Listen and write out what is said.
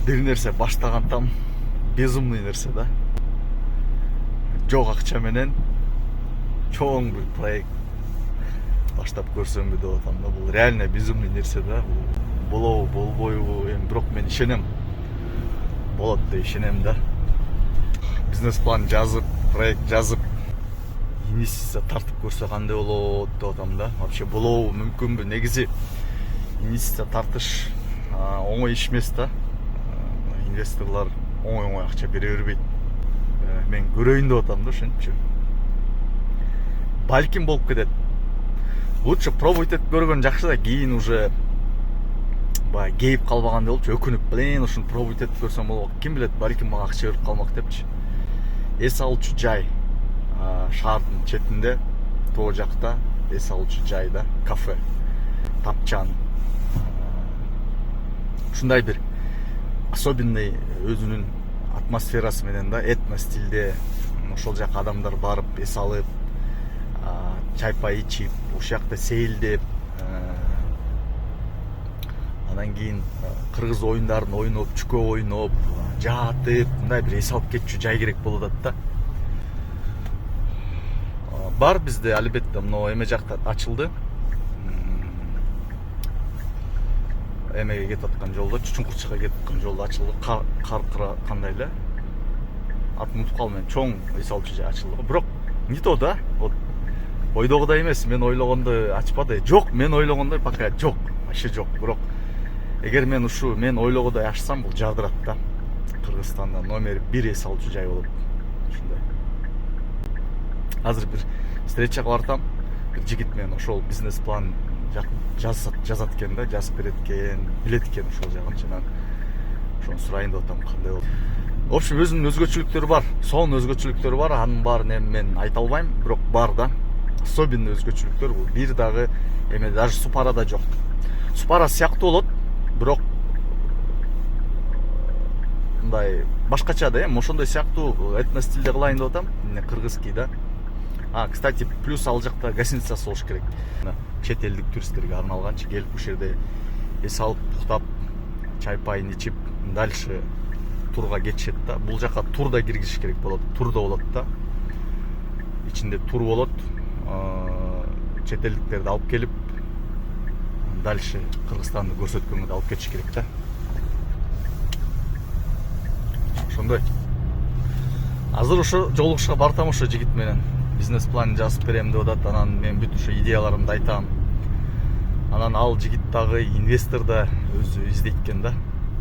бир нерсе баштагантам безумный нерсе да. Жок акча менен чоң бир проект баштап көрсөмбү деп атам да. Бул реально безумный нерсе да. Болобу болбойбу эми бирок мен ишенем. Болот деп ишенем да. Бизнес план жазып, проект жазып, инвестиция тартып көрсө кандай болот деп атам да. Вообще болобу, мүмкүнбү? Негизи инвестиция тартыш оңой иш эмес да. Инвесторлор оңой акча бере бербейт. Мен көрөйүн деп атам да, ошентчи. Балким болуп кетет. Лучше пробовать этип көргөн жакшы да, кийин уже баягы кейип калбагандай болчу, өкүнүп, блин, ушуну пробовать этип көрсөм болот. Ким билет, балким мага акча берип калмак депчи. Эс алуучу жай, шаардын четинде, тоо жакта эс алуучу жайда кафе, тапчан. Ушундай бир особенный өзүнүн атмосферасы менен да, этно стилде ошол жака адамдар барып эс алып, чай пай ичип, ошол жакта сейилдеп, анан кийин кыргыз оюндарын ойноп, чүкө ойноп, жатып, мындай бир эс алып кетчү жай керек болуп атат да. Бар бизде албетте мына эме жакта ачылды. Эмеге кетип аткан жолдо, Чучуңкурчуга кетип аткан жолдо ачылды. Каркыра кандай эле? Атын унутуп калдым мен. Чоң эс алуучу жай ачылды. Бирок не то да. Вот ойдогудай эмес, мен ойлогондой ачпады. Жок, мен ойлогондой пока жок. Вообще жок. Бирок эгер мен ушу мен ойлогондой ачсам, бул жардырат да. Кыргызстанда номер 1 эс алуучу жай болот. Ушундай. Азыр бир встречага бартам. Бир жигит мен ошол бизнес план жазат экен да, жазып берет экен, билет экен ошол жагын. Жана ошону сурайын деп атам, кандай болот. В общем, өзүнүн өзгөчөлүктөрү бар. Сонун өзгөчөлүктөрү бар. Анын баарын эми мен айта албайм, бирок бар да. Особенный өзгөчөлүктөр бул. Бир дагы эме даже Супарада жок. Супара сыяктуу болот, бирок мындай башкача да, эми ошондой сыяктуу этно стилде кылайын деп атам. Кыргызский да. Кстати, плюс ал жакта гостиницасы болуш керек. Чет элдик туристтерге арналганчы келип ушул жерде эс алып, уктап, чай пайын ичип, дальше турга кетишет да. Бул жака турда киргизиш керек болот. Турда болот да. Ичинде тур болот. Чет элдиктерди алып келип, дальше Кыргызстанды көрсөткөнгө алып кетиш керек да. Ошондой. Азыр ошо жолугушка бартам ошо жигит менен. Бизнес план жазып берем деп атат. Анан мен бүт ошо идеяларымды айтам. Анан ал жигит дагы инвестор да өзү издейт экен да.